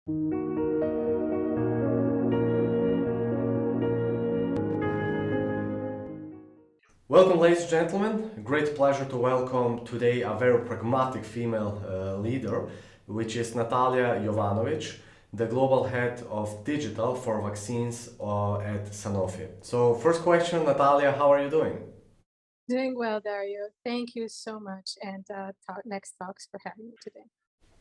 Welcome, ladies and gentlemen. Great pleasure to welcome today a very pragmatic female leader, which is Natalija Jovanović, the global head of digital for vaccines at Sanofi. So, first question, Natalia, how are you doing? Doing well, Dario. Thank you so much, and Next Talks for having me today.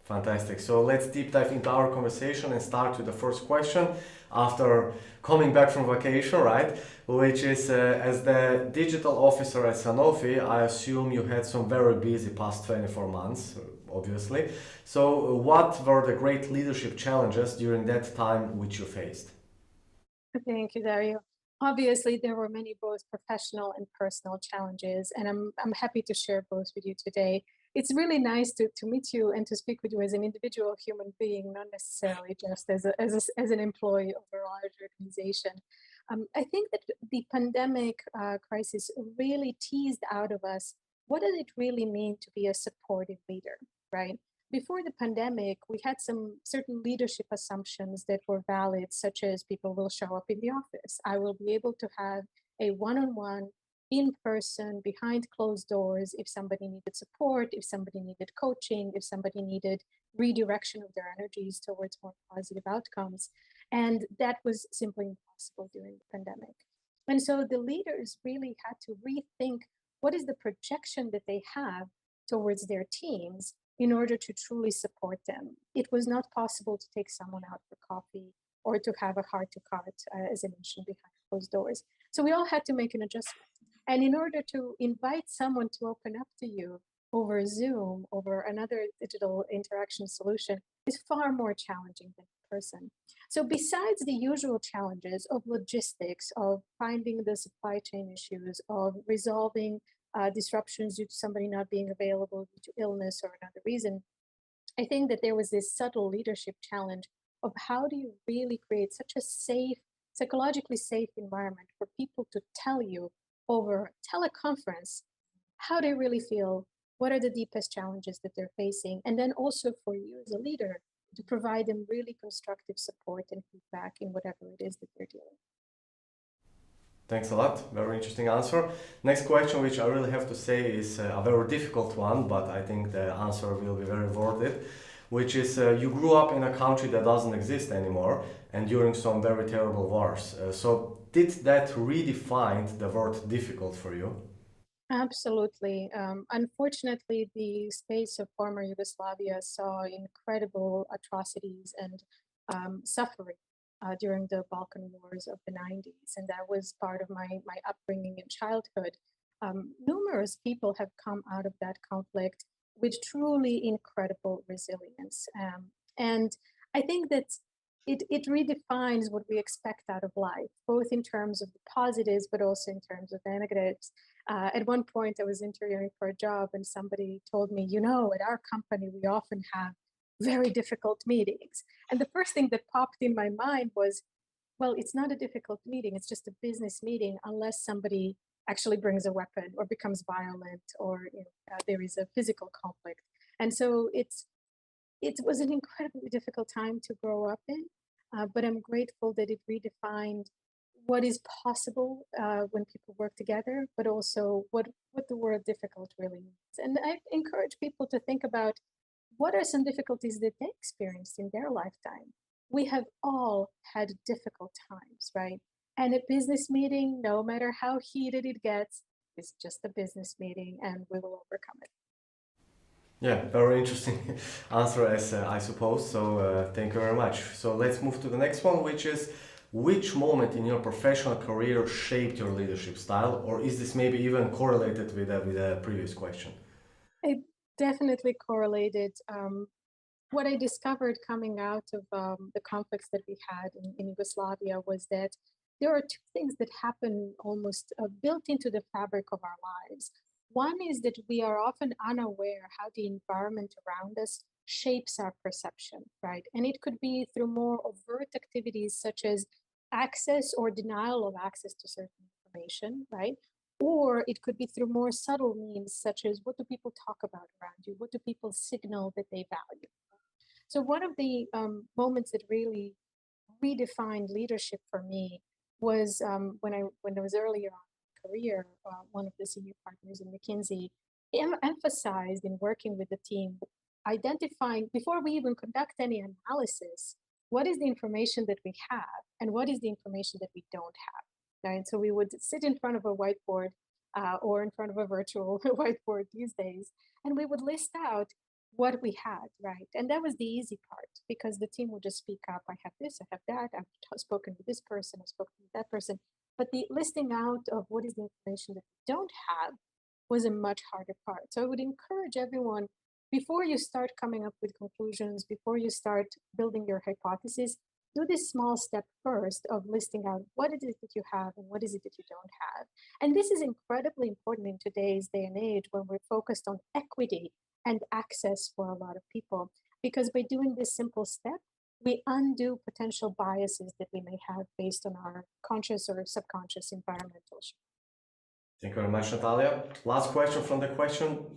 Fantastic. So let's deep dive into our conversation and start with the first question after coming back from vacation, right? Which is, as the digital officer at Sanofi, I assume you had some very busy past 24 months, obviously. So what were the great leadership challenges during that time which you faced? Thank you, Dario. Obviously, there were many both professional and personal challenges, and I'm happy to share both with you today. It's really nice to meet you and to speak with you as an individual human being, not necessarily just as an employee of a large organization. I think that the pandemic crisis really teased out of us what does it really mean to be a supportive leader, right? Before the pandemic, we had some certain leadership assumptions that were valid, such as people will show up in the office. I will be able to have a one-on-one, in person, behind closed doors, if somebody needed support, if somebody needed coaching, if somebody needed redirection of their energies towards more positive outcomes. And that was simply impossible during the pandemic. And so the leaders really had to rethink what is the projection that they have towards their teams in order to truly support them. It was not possible to take someone out for coffee or to have a heart to heart, as I mentioned, behind closed doors. So we all had to make an adjustment. And in order to invite someone to open up to you over Zoom, over another digital interaction solution, is far more challenging than in person. So besides the usual challenges of logistics, of finding the supply chain issues, of resolving disruptions due to somebody not being available due to illness or another reason, I think that there was this subtle leadership challenge of how do you really create such a safe, psychologically safe environment for people to tell you over teleconference how they really feel, what are the deepest challenges that they're facing, and then also for you as a leader to provide them really constructive support and feedback in whatever it is that they're dealing with. Thanks a lot. Very interesting answer. Next question, which I really have to say is a very difficult one, but I think the answer will be very worth it, which is you grew up in a country that doesn't exist anymore and during some very terrible wars. So did that redefine the word difficult for you? Absolutely. Unfortunately, the space of former Yugoslavia saw incredible atrocities and suffering during the Balkan Wars of the 90s. And that was part of my upbringing and childhood. Numerous people have come out of that conflict with truly incredible resilience. And I think that it redefines what we expect out of life, both in terms of the positives, but also in terms of the negatives. At one point, I was interviewing for a job, and somebody told me, at our company, we often have very difficult meetings. And the first thing that popped in my mind was, well, it's not a difficult meeting, it's just a business meeting, unless somebody actually brings a weapon or becomes violent or there is a physical conflict. And so it was an incredibly difficult time to grow up in, but I'm grateful that it redefined what is possible when people work together, but also what the word difficult really means. And I encourage people to think about what are some difficulties that they experienced in their lifetime. We have all had difficult times, right? And a business meeting, no matter how heated it gets, is just a business meeting and we will overcome it. Yeah, very interesting answer, as I suppose. So thank you very much. So let's move to the next one, which is which moment in your professional career shaped your leadership style, or is this maybe even correlated with a previous question? It definitely correlated. What I discovered coming out of the conflicts that we had in Yugoslavia was that there are two things that happen almost built into the fabric of our lives. One is that we are often unaware how the environment around us shapes our perception, right? And it could be through more overt activities such as access or denial of access to certain information, right? Or it could be through more subtle means such as what do people talk about around you? What do people signal that they value? So one of the moments that really redefined leadership for me was when I was earlier on in my career. One of the senior partners in McKinsey emphasized in working with the team, identifying before we even conduct any analysis, what is the information that we have and what is the information that we don't have. Right. So we would sit in front of a whiteboard or in front of a virtual whiteboard these days, and we would list out what we had, right? And that was the easy part because the team would just speak up. I have this, I have that, spoken with this person, I've spoken with that person. But the listing out of what is the information that we don't have was a much harder part. So I would encourage everyone before you start coming up with conclusions, before you start building your hypothesis, do this small step first of listing out what it is that you have and what is it that you don't have. And this is incredibly important in today's day and age when we're focused on equity and access for a lot of people. Because by doing this simple step, we undo potential biases that we may have based on our conscious or subconscious environmental shift. Thank you very much, Natalia. Last question from the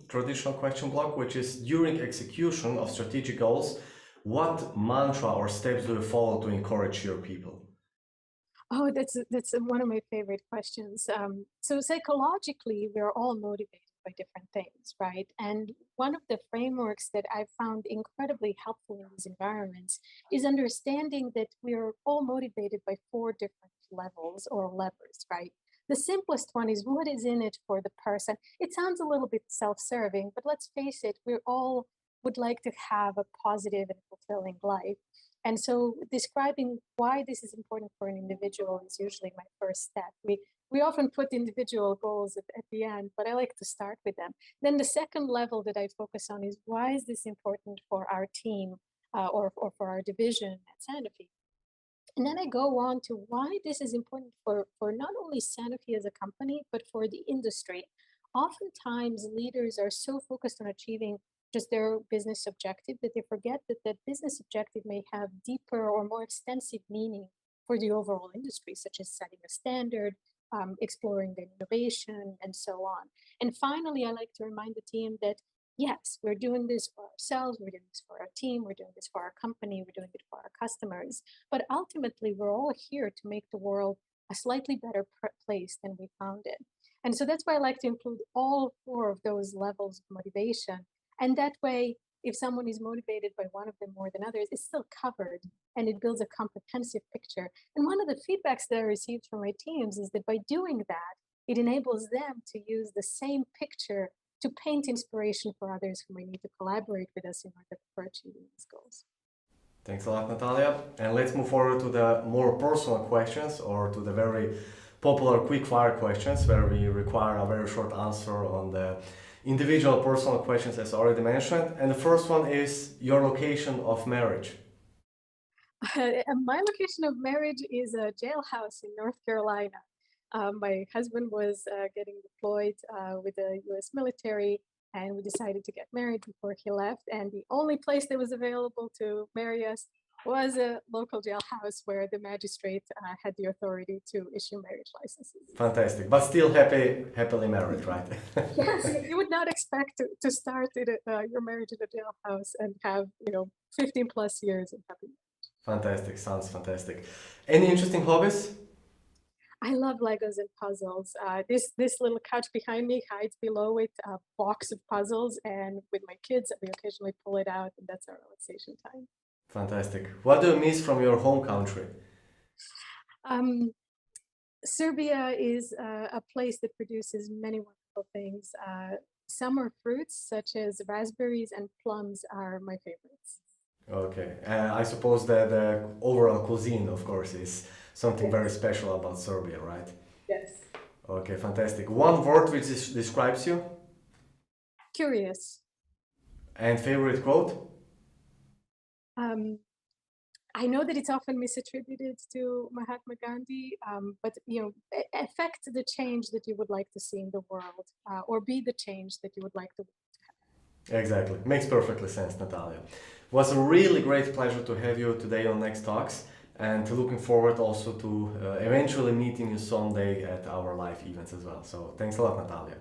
traditional question block, which is during execution of strategic goals, what mantra or steps do you follow to encourage your people? Oh, that's one of my favorite questions. So psychologically, we're all motivated by different things, right? And one of the frameworks that I've found incredibly helpful in these environments is understanding that we are all motivated by four different levels or levers, right? The simplest one is what is in it for the person. It sounds a little bit self-serving, but let's face it, we all would like to have a positive and fulfilling life. And so describing why this is important for an individual is usually my first step. We often put individual goals at the end, but I like to start with them. Then the second level that I focus on is why is this important for our team or for our division at Sanofi? And then I go on to why this is important for not only Sanofi as a company, but for the industry. Oftentimes, leaders are so focused on achieving just their business objective that they forget that that business objective may have deeper or more extensive meaning for the overall industry, such as setting a standard, exploring the innovation, and so on. And finally, I like to remind the team that yes, we're doing this for ourselves, we're doing this for our team, we're doing this for our company, we're doing it for our customers. But ultimately, we're all here to make the world a slightly better place than we found it. And so that's why I like to include all four of those levels of motivation. And that way, if someone is motivated by one of them more than others, it's still covered and it builds a comprehensive picture. And one of the feedbacks that I received from my teams is that by doing that, it enables them to use the same picture to paint inspiration for others who may need to collaborate with us in order for achieving these goals. Thanks a lot, Natalia. And let's move forward to the more personal questions or to the very popular quick-fire questions where we require a very short answer on the individual personal questions as already mentioned. And the first one is your location of marriage. My location of marriage is a jailhouse in North Carolina. My husband was getting deployed with the US military, and we decided to get married before he left. And the only place that was available to marry us was a local jailhouse where the magistrate had the authority to issue marriage licenses. Fantastic, but still happily married, right? Yes, you would not expect to start your marriage in a jailhouse and have 15 plus years of happy. Fantastic, sounds fantastic. Any interesting hobbies? I love Legos and puzzles. This little couch behind me hides below it a box of puzzles, and with my kids, we occasionally pull it out, and that's our relaxation time. Fantastic. What do you miss from your home country? Um, Serbia is a place that produces many wonderful things. Summer fruits such as raspberries and plums are my favorites. Okay, I suppose that the overall cuisine, of course, is something very special about Serbia, right? Yes. Okay, fantastic. One word which describes you? Curious. And favorite quote? I know that it's often misattributed to Mahatma Gandhi, but affect the change that you would like to see in the world, or be the change that you would like the world to have. Exactly. Makes perfectly sense, Natalia. It was a really great pleasure to have you today on Next Talks, and looking forward also to eventually meeting you someday at our live events as well. So thanks a lot, Natalia.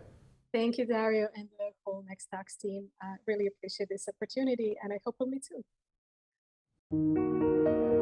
Thank you, Dario, and the whole Next Talks team. Really appreciate this opportunity, and I hope we'll meet soon. you.